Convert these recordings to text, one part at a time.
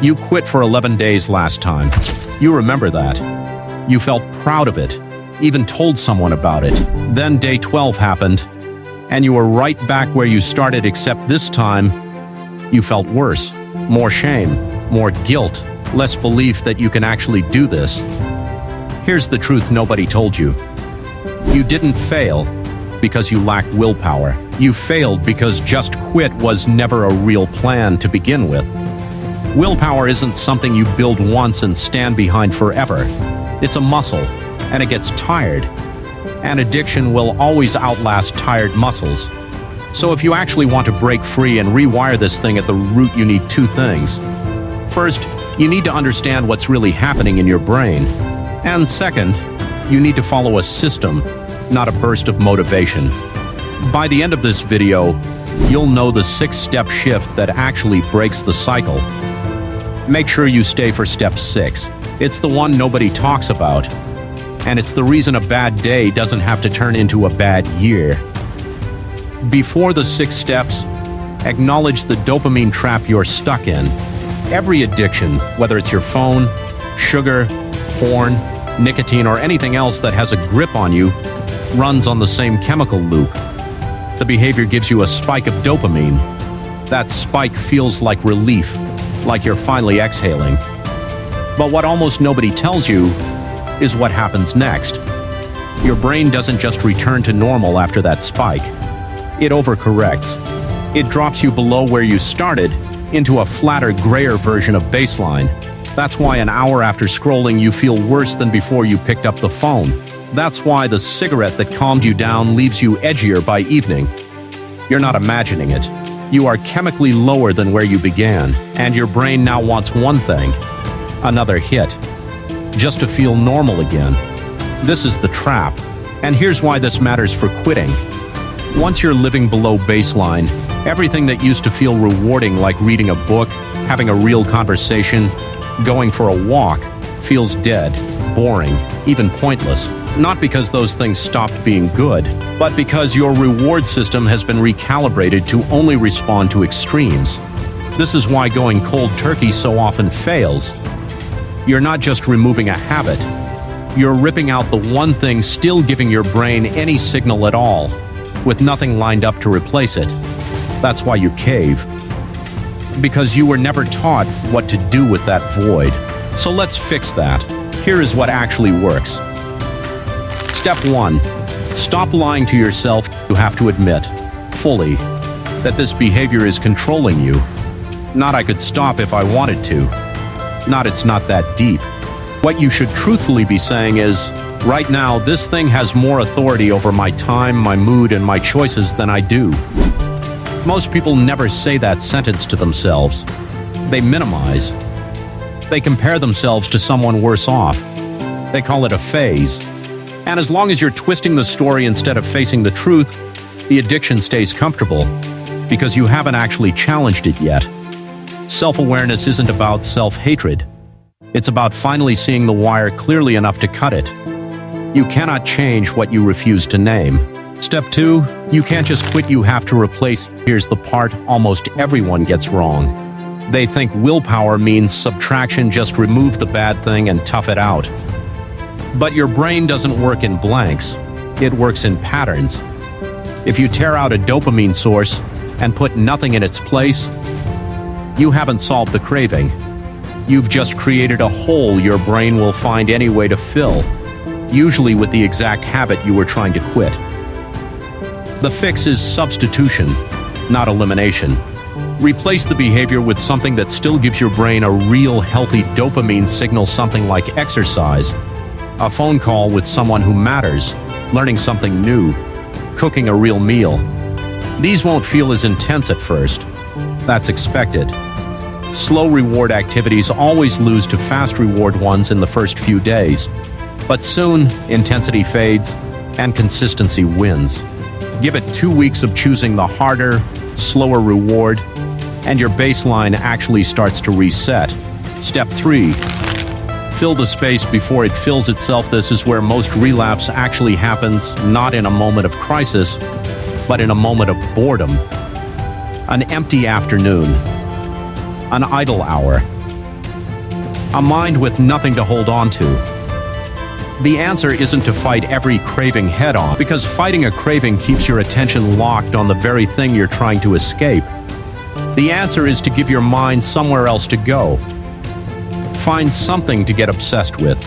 You quit for 11 days last time. You remember that. You felt proud of it, even told someone about it. Then day 12 happened, and you were right back where you started, except this time, you felt worse. More shame, more guilt, less belief that you can actually do this. Here's the truth nobody told you. You didn't fail because you lacked willpower. You failed because just quit was never a real plan to begin with. Willpower isn't something you build once and stand behind forever. It's a muscle, and it gets tired. And addiction will always outlast tired muscles. So if you actually want to break free and rewire this thing at the root, you need two things. First, you need to understand what's really happening in your brain. And second, you need to follow a system, not a burst of motivation. By the end of this video, you'll know the 6-step shift that actually breaks the cycle. Make sure you stay for step 6. It's the one nobody talks about. And it's the reason a bad day doesn't have to turn into a bad year. Before the 6 steps, acknowledge the dopamine trap you're stuck in. Every addiction, whether it's your phone, sugar, porn, nicotine, or anything else that has a grip on you, runs on the same chemical loop. The behavior gives you a spike of dopamine. That spike feels like relief, like you're finally exhaling. But what almost nobody tells you is what happens next. Your brain doesn't just return to normal after that spike. It overcorrects. It drops you below where you started into a flatter, grayer version of baseline. That's why an hour after scrolling you feel worse than before you picked up the phone. That's why the cigarette that calmed you down leaves you edgier by evening. You're not imagining it. You are chemically lower than where you began, and your brain now wants one thing: another hit, just to feel normal again. This is the trap, and here's why this matters for quitting. Once you're living below baseline, everything that used to feel rewarding, like reading a book, having a real conversation, going for a walk, feels dead, boring, even pointless. Not because those things stopped being good, but because your reward system has been recalibrated to only respond to extremes. This is why going cold turkey so often fails. You're not just removing a habit. You're ripping out the one thing still giving your brain any signal at all, with nothing lined up to replace it. That's why you cave. Because you were never taught what to do with that void. So let's fix that. Here is what actually works. Step 1. Stop lying to yourself. You have to admit, fully, that this behavior is controlling you. Not "I could stop if I wanted to." Not "it's not that deep." What you should truthfully be saying is, right now, this thing has more authority over my time, my mood, and my choices than I do. Most people never say that sentence to themselves. They minimize. They compare themselves to someone worse off. They call it a phase. And as long as you're twisting the story instead of facing the truth, the addiction stays comfortable, because you haven't actually challenged it yet. Self-awareness isn't about self-hatred. It's about finally seeing the wire clearly enough to cut it. You cannot change what you refuse to name. Step 2, you can't just quit, you have to replace. Here's the part almost everyone gets wrong. They think willpower means subtraction, just remove the bad thing and tough it out. But your brain doesn't work in blanks. It works in patterns. If you tear out a dopamine source and put nothing in its place, you haven't solved the craving. You've just created a hole your brain will find any way to fill, usually with the exact habit you were trying to quit. The fix is substitution, not elimination. Replace the behavior with something that still gives your brain a real healthy dopamine signal, something like exercise, a phone call with someone who matters, learning something new, cooking a real meal. These won't feel as intense at first. That's expected. Slow reward activities always lose to fast reward ones in the first few days. But soon, intensity fades and consistency wins. Give it 2 weeks of choosing the harder, slower reward, and your baseline actually starts to reset. Step 3. Fill the space before it fills itself. This is where most relapse actually happens, not in a moment of crisis, but in a moment of boredom. An empty afternoon. An idle hour. a mind with nothing to hold on to. The answer isn't to fight every craving head-on, because fighting a craving keeps your attention locked on the very thing you're trying to escape. The answer is to give your mind somewhere else to go. Find something to get obsessed with.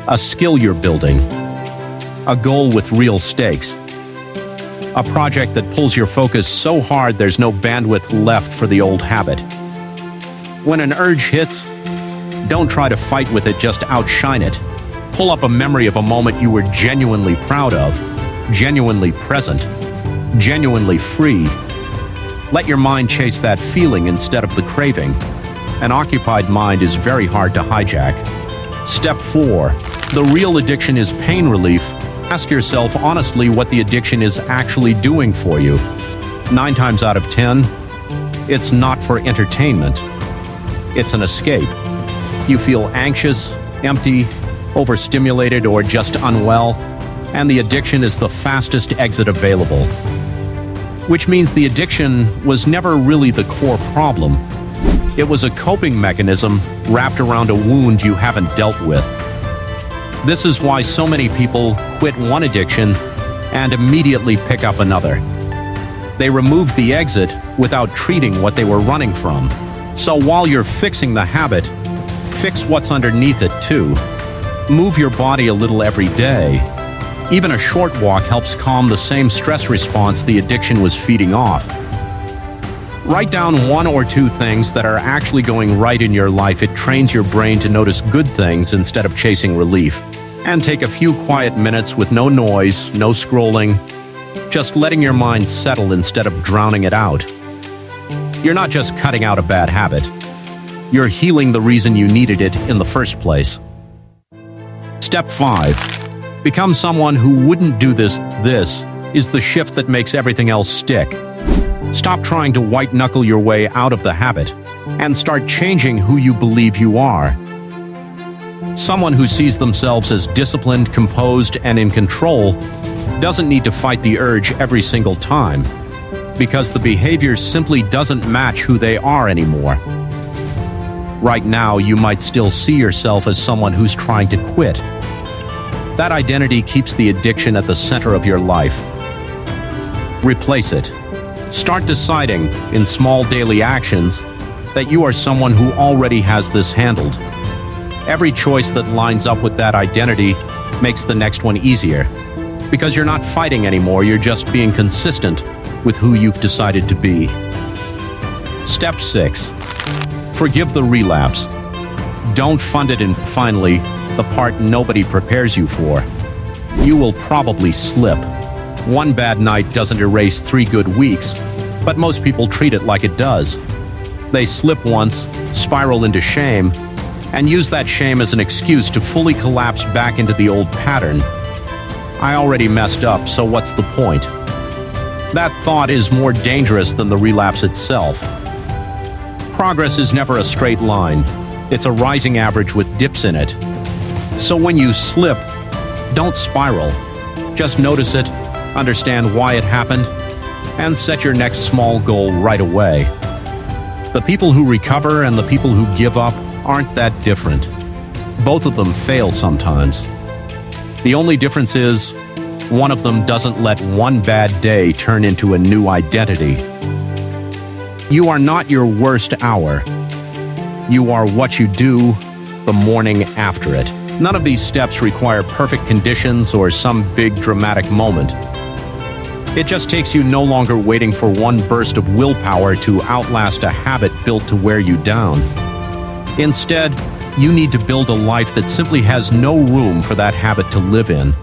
A skill you're building. A goal with real stakes. A project that pulls your focus so hard there's no bandwidth left for the old habit. When an urge hits, don't try to fight with it, just outshine it. Pull up a memory of a moment you were genuinely proud of, genuinely present, genuinely free. Let your mind chase that feeling instead of the craving. An occupied mind is very hard to hijack. Step 4. The real addiction is pain relief. Ask yourself honestly what the addiction is actually doing for you. 9 times out of 10, it's not for entertainment. It's an escape. You feel anxious, empty, overstimulated, or just unwell, and the addiction is the fastest exit available. Which means the addiction was never really the core problem. It was a coping mechanism wrapped around a wound you haven't dealt with. This is why so many people quit one addiction and immediately pick up another. They removed the exit without treating what they were running from. So while you're fixing the habit, fix what's underneath it too. Move your body a little every day. Even a short walk helps calm the same stress response the addiction was feeding off. Write down 1 or 2 things that are actually going right in your life. It trains your brain to notice good things instead of chasing relief. And take a few quiet minutes with no noise, no scrolling, just letting your mind settle instead of drowning it out. You're not just cutting out a bad habit. You're healing the reason you needed it in the first place. Step 5. Become someone who wouldn't do this. This is the shift that makes everything else stick. Stop trying to white-knuckle your way out of the habit and start changing who you believe you are. Someone who sees themselves as disciplined, composed, and in control doesn't need to fight the urge every single time, because the behavior simply doesn't match who they are anymore. Right now, you might still see yourself as someone who's trying to quit. That identity keeps the addiction at the center of your life. Replace it. Start deciding, in small daily actions, that you are someone who already has this handled. Every choice that lines up with that identity makes the next one easier. Because you're not fighting anymore, you're just being consistent with who you've decided to be. Step 6. Forgive the relapse. Don't fund it. And finally, the part nobody prepares you for. You will probably slip. One bad night doesn't erase 3 good weeks, but most people treat it like it does. They slip once, spiral into shame, and use that shame as an excuse to fully collapse back into the old pattern. I already messed up, so what's the point? That thought is more dangerous than the relapse itself. Progress is never a straight line. It's a rising average with dips in it. So when you slip, don't spiral. Just notice it, understand why it happened, and set your next small goal right away. The people who recover and the people who give up aren't that different. Both of them fail sometimes. The only difference is, one of them doesn't let one bad day turn into a new identity. You are not your worst hour. You are what you do the morning after it. None of these steps require perfect conditions or some big dramatic moment. It just takes you no longer waiting for one burst of willpower to outlast a habit built to wear you down. Instead, you need to build a life that simply has no room for that habit to live in.